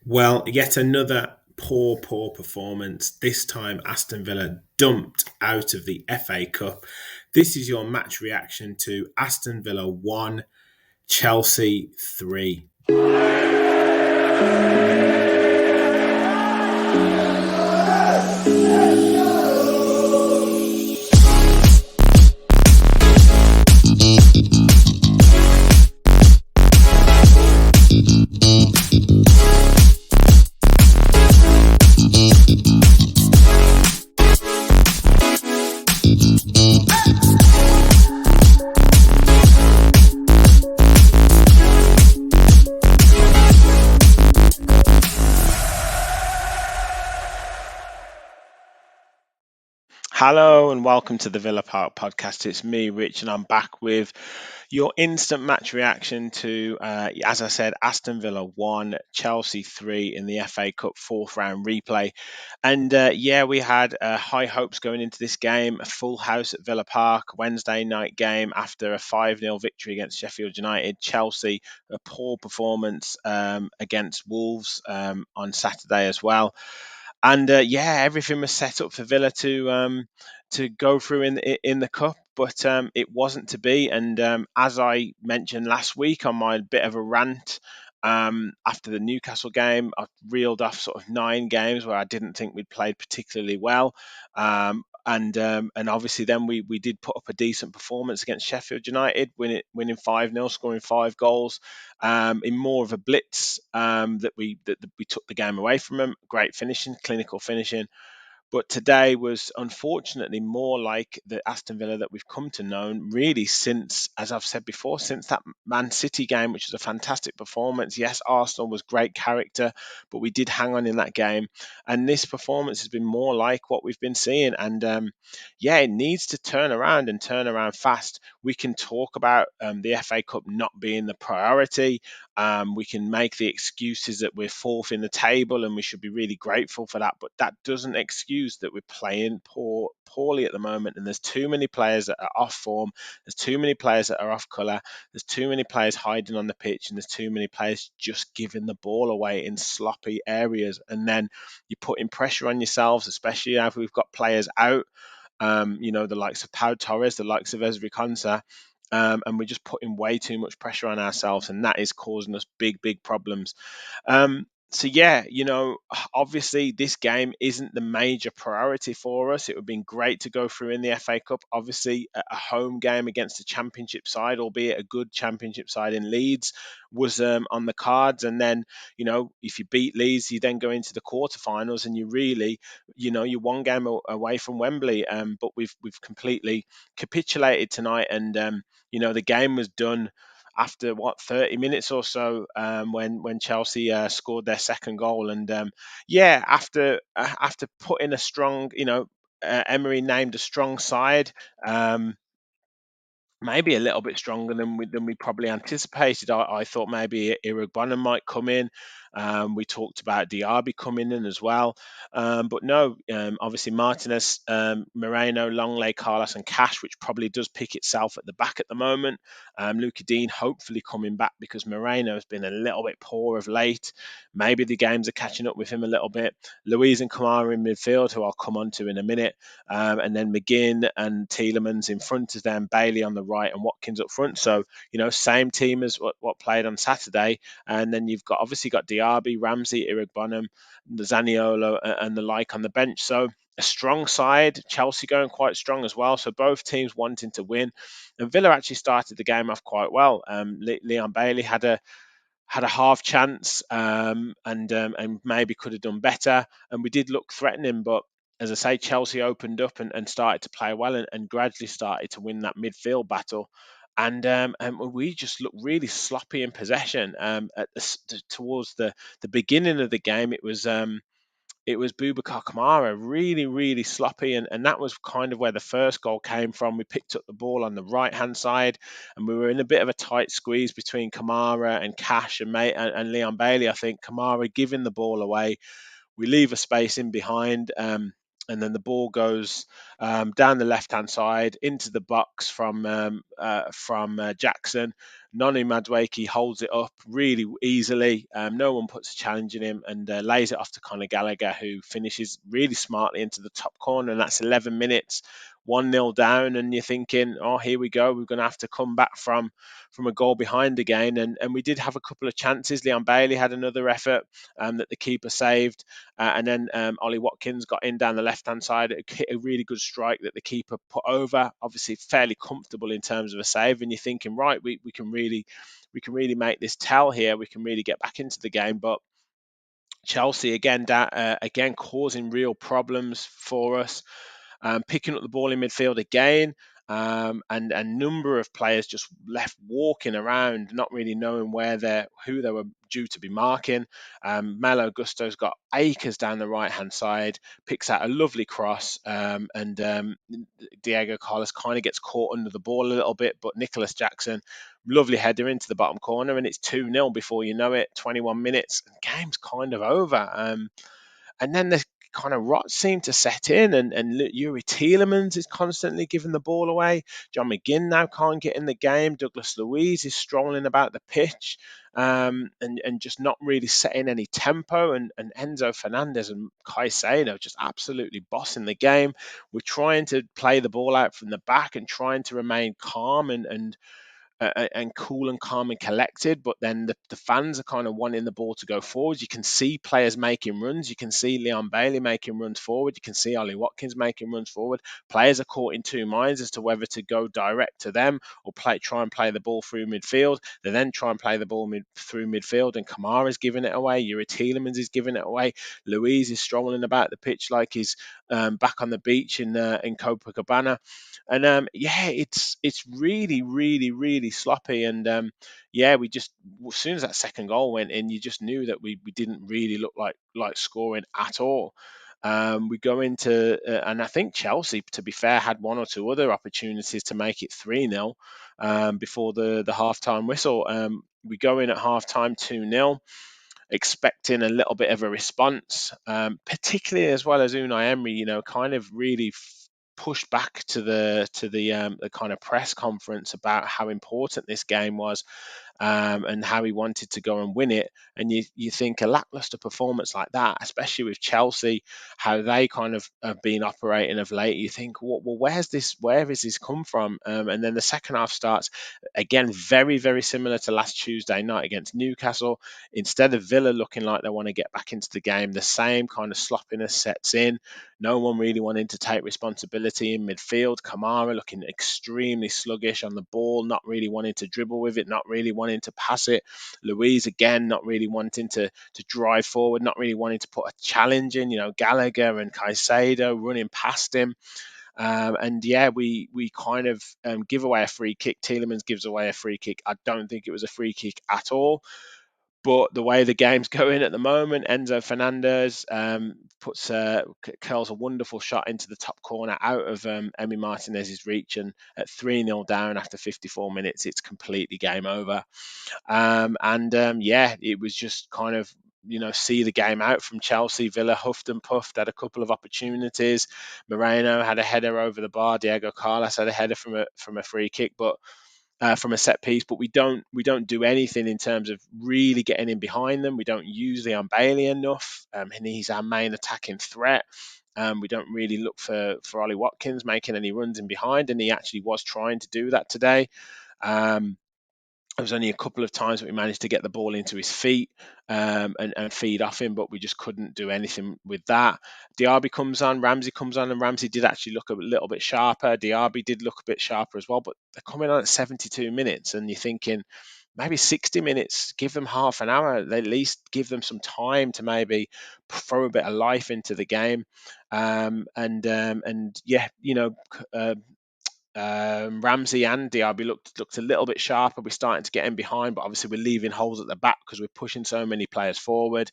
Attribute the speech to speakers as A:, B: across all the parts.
A: Well, yet another poor performance. This time, Aston Villa dumped out of the FA Cup. This is your match reaction to Aston Villa 1, Chelsea 3.
B: Hello and welcome to the Villa Park podcast. It's me, Rich, and I'm back with your instant match reaction to, as I said, Aston Villa 1, Chelsea 3 in the FA Cup fourth round replay. And we had high hopes going into this game, a full house at Villa Park, Wednesday night game after a 5-0 victory against Sheffield United. Chelsea, a poor performance against Wolves on Saturday as well. And everything was set up for Villa to go through in the cup, but it wasn't to be. And as I mentioned last week on my bit of a rant after the Newcastle game, I reeled off sort of 9 games where I didn't think we'd played particularly well. And obviously then we did put up a decent performance against Sheffield United, winning 5-0, scoring 5 goals in more of a blitz that we took the game away from them. Great finishing, clinical finishing. But today was unfortunately more like the Aston Villa that we've come to know, really, since, as I've said before, since that Man City game, which was a fantastic performance. Yes, Arsenal was great character, but we did hang on in that game. And this performance has been more like what we've been seeing. And it needs to turn around and turn around fast. We can talk about the FA Cup not being the priority. We can make the excuses that we're fourth in the table and we should be really grateful for that, but that doesn't excuse that we're playing poorly at the moment. And there's too many players that are off form. There's too many players that are off colour. There's too many players hiding on the pitch, and there's too many players just giving the ball away in sloppy areas. And then you're putting pressure on yourselves, especially if we've got players out. The likes of Pau Torres, the likes of Ezri Konsa, and we're just putting way too much pressure on ourselves, and that is causing us big problems. Obviously this game isn't the major priority for us. It would have been great to go through in the FA Cup. Obviously, a home game against a championship side, albeit a good championship side in Leeds, was on the cards. And then, if you beat Leeds, you then go into the quarterfinals, and you really, you're one game away from Wembley. But we've completely capitulated tonight, and the game was done after 30 minutes or so, when Chelsea scored their second goal. And after putting a strong, Emery named a strong side. Maybe a little bit stronger than we probably anticipated. I thought maybe Irugbana might come in. We talked about Diaby coming in as well, but no. Obviously Martinez, Moreno, Longley, Carlos, and Cash, which probably does pick itself at the back at the moment. Luka Dean hopefully coming back, because Moreno has been a little bit poor of late. Maybe the games are catching up with him a little bit. Louise and Kamara in midfield, who I'll come on to in a minute. And then McGinn and Tielemans in front of them, Bailey on the right, and Watkins up front. So, same team as what played on Saturday. And then you've obviously got Diaby, Ramsey, Irugbonham, Zaniolo, and the like on the bench. So a strong side. Chelsea going quite strong as well. So both teams wanting to win. And Villa actually started the game off quite well. Leon Bailey had a half chance, and maybe could have done better. And we did look threatening, but as I say, Chelsea opened up and started to play well, and gradually started to win that midfield battle. And we just looked really sloppy in possession. Towards the beginning of the game, it was Boubacar Kamara, really sloppy, and that was kind of where the first goal came from. We picked up the ball on the right hand side, and we were in a bit of a tight squeeze between Kamara and Cash and Leon Bailey. I think Kamara giving the ball away. We leave a space in behind. and then the ball goes down the left-hand side into the box from Jackson. Nonu Madueke holds it up really easily. No one puts a challenge in him, and lays it off to Conor Gallagher, who finishes really smartly into the top corner. And that's 11 minutes, 1-0 down. And you're thinking, oh, here we go. We're going to have to come back from a goal behind again. And we did have a couple of chances. Leon Bailey had another effort that the keeper saved. And then Ollie Watkins got in down the left-hand side, hit a really good strike that the keeper put over. Obviously, fairly comfortable in terms of a save. And you're thinking, right, we can really make this tell here. We can really get back into the game. But Chelsea again causing real problems for us, picking up the ball in midfield again, and a number of players just left walking around, not really knowing who they were due to be marking. Malo Gusto's got acres down the right hand side, picks out a lovely cross, and Diego Carlos kind of gets caught under the ball a little bit, but Nicholas Jackson, lovely header into the bottom corner, and it's 2-0 before you know it. 21 minutes, and game's kind of over. And then the kind of rot seemed to set in, and Yuri Tielemans is constantly giving the ball away. John McGinn now can't get in the game. Douglas Luiz is strolling about the pitch, and just not really setting any tempo. And Enzo Fernandez and Caicedo just absolutely bossing the game. We're trying to play the ball out from the back and trying to remain calm and cool and calm and collected, but then the fans are kind of wanting the ball to go forward. You can see players making runs. You can see Leon Bailey making runs forward. You can see Ollie Watkins making runs forward. Players are caught in two minds as to whether to go direct to them or try and play the ball through midfield. They then try and play the ball through midfield, and Kamara's giving it away. Yuri Tielemans is giving it away. Louise is strolling about the pitch like he's back on the beach in Copacabana. And it's really, really, really sloppy. And we just, as soon as that second goal went in, you just knew that we didn't really look like scoring at all. We go into, and I think Chelsea, to be fair, had one or two other opportunities to make it 3-0 before the halftime whistle. We go in at halftime 2-0, expecting a little bit of a response, particularly as well as Unai Emery, kind of really pushed back to the kind of press conference about how important this game was, and how he wanted to go and win it. And you think a lackluster performance like that, especially with Chelsea, how they kind of have been operating of late, you think, well, where has this come from? And then the second half starts again, very, very similar to last Tuesday night against Newcastle. Instead of Villa looking like they want to get back into the game, the same kind of sloppiness sets in. No one really wanting to take responsibility in midfield. Kamara looking extremely sluggish on the ball, not really wanting to dribble with it, not really wanting to pass it. Louise again, not really wanting to drive forward, not really wanting to put a challenge in. Gallagher and Caicedo running past him. We kind of give away a free kick. Tielemans gives away a free kick. I don't think it was a free kick at all. But the way the game's going at the moment, Enzo Fernandez curls a wonderful shot into the top corner out of Emi Martinez's reach, and at 3-0 down after 54 minutes, it's completely game over. It was just kind of see the game out from Chelsea. Villa huffed and puffed, had a couple of opportunities. Moreno had a header over the bar. Diego Carlos had a header from a free kick, but from a set piece, but we don't do anything in terms of really getting in behind them. We don't use Leon Bailey enough, and he's our main attacking threat. We don't really look for Ollie Watkins making any runs in behind, and he actually was trying to do that today. There was only a couple of times that we managed to get the ball into his feet and feed off him, but we just couldn't do anything with that. Diaby comes on, Ramsey comes on, and Ramsey did actually look a little bit sharper. Diaby did look a bit sharper as well, but they're coming on at 72 minutes, and you're thinking maybe 60 minutes, give them half an hour, at least give them some time to maybe throw a bit of life into the game. Ramsey and Diaby looked a little bit sharper. We're starting to get in behind, but obviously we're leaving holes at the back because we're pushing so many players forward.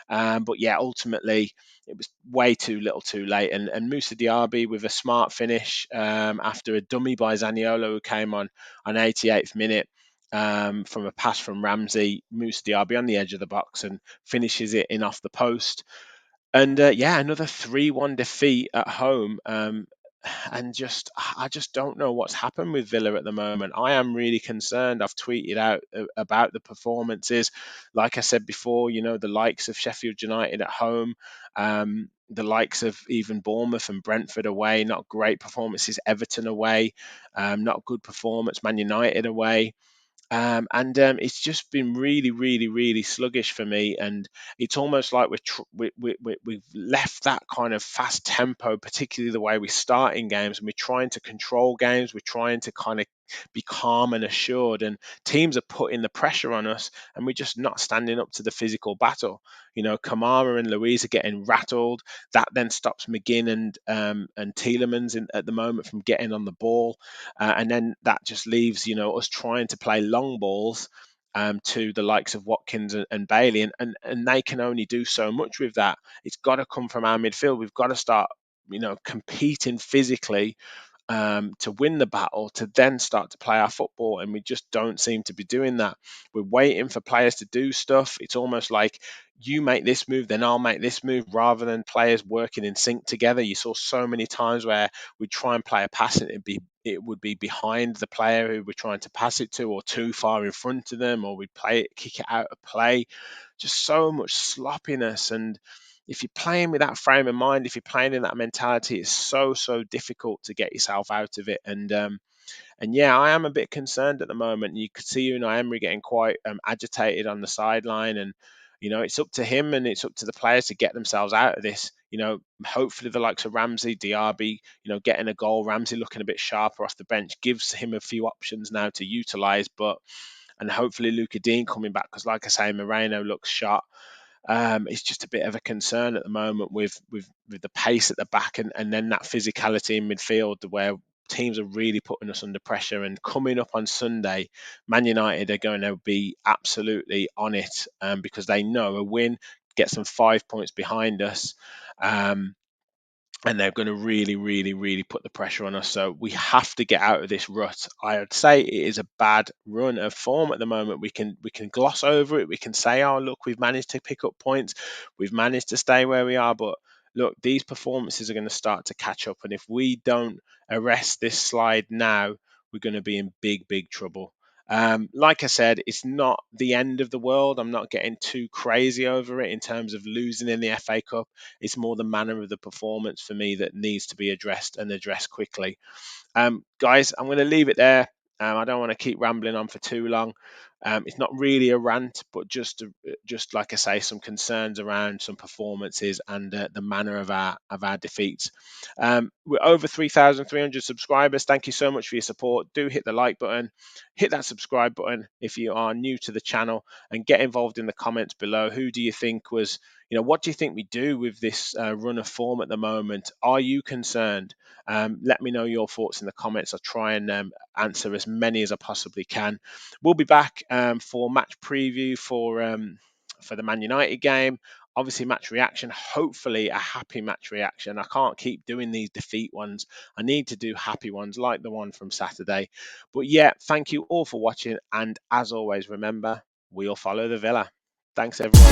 B: Ultimately it was way too little too late. And Moussa Diaby with a smart finish after a dummy by Zaniolo, who came on 88th minute from a pass from Ramsey. Moussa Diaby on the edge of the box and finishes it in off the post. And yeah, another 3-1 defeat at home. And I just don't know what's happened with Villa at the moment. I am really concerned. I've tweeted out about the performances. Like I said before, the likes of Sheffield United at home, the likes of even Bournemouth and Brentford away, not great performances. Everton away, not good performance. Man United away. And it's just been really, really, really sluggish for me. And it's almost like we've left that kind of fast tempo, particularly the way we start in games, and we're trying to control games. We're trying to kind of be calm and assured, and teams are putting the pressure on us, and we're just not standing up to the physical battle. Kamara and Louise are getting rattled. That then stops McGinn and Tielemans at the moment from getting on the ball. And then that just leaves, us trying to play long balls to the likes of Watkins and Bailey, and they can only do so much with that. It's got to come from our midfield. We've got to start, competing physically to win the battle, to then start to play our football. And we just don't seem to be doing that. We're waiting for players to do stuff. It's almost like you make this move, then I'll make this move, rather than players working in sync together. You saw so many times where we'd try and play a pass and it would be behind the player who we're trying to pass it to, or too far in front of them, or we'd kick it out of play. Just so much sloppiness. And if you're playing with that frame of mind, if you're playing in that mentality, it's so difficult to get yourself out of it. And yeah, I am a bit concerned at the moment. You could see Unai Emery getting quite agitated on the sideline, and it's up to him and it's up to the players to get themselves out of this. Hopefully the likes of Ramsey, Diaby, getting a goal. Ramsey looking a bit sharper off the bench gives him a few options now to utilise, and hopefully Luca Dean coming back, because like I say, Moreno looks sharp. It's just a bit of a concern at the moment with the pace at the back, and then that physicality in midfield, where teams are really putting us under pressure. And coming up on Sunday, Man United are going to be absolutely on it, because they know a win gets them 5 points behind us. And they're going to really, really, really put the pressure on us. So we have to get out of this rut. I would say it is a bad run of form at the moment. We can gloss over it. We can say, "Oh, look, we've managed to pick up points. We've managed to stay where we are." But look, these performances are going to start to catch up. And if we don't arrest this slide now, we're going to be in big, big trouble. Like I said, it's not the end of the world. I'm not getting too crazy over it in terms of losing in the FA Cup. It's more the manner of the performance for me that needs to be addressed, and addressed quickly. Guys, I'm going to leave it there. I don't want to keep rambling on for too long. It's not really a rant, but just like I say, some concerns around some performances and the manner of our defeats. We're over 3,300 subscribers. Thank you so much for your support. Do hit the like button, hit that subscribe button if you are new to the channel, and get involved in the comments below. Who do you think was, what do you think we do with this run of form at the moment? Are you concerned? Let me know your thoughts in the comments. I'll try and answer as many as I possibly can. We'll be back for match preview for the Man United game. Obviously, match reaction, hopefully a happy match reaction. I can't keep doing these defeat ones. I need to do happy ones like the one from Saturday. But yeah, thank you all for watching. And as always, remember, we'll follow the Villa. Thanks, everyone.